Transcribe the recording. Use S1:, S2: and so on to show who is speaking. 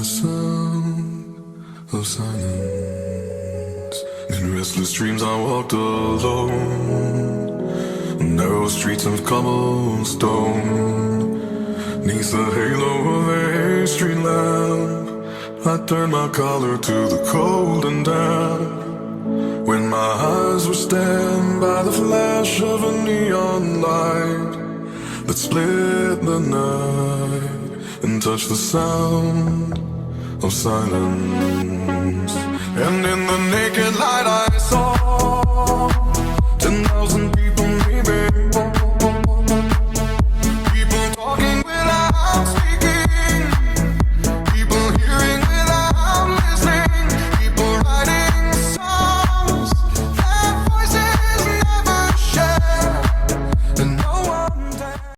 S1: sound of silence. In restless dreams I walked alone, narrow streets of cobblestone. 'Neath the halo of a street lamp, I turned my collar to the cold and damp. When my eyes were stabbed by the flash of a neon light that split the night and touched the sound of silence. And in the naked light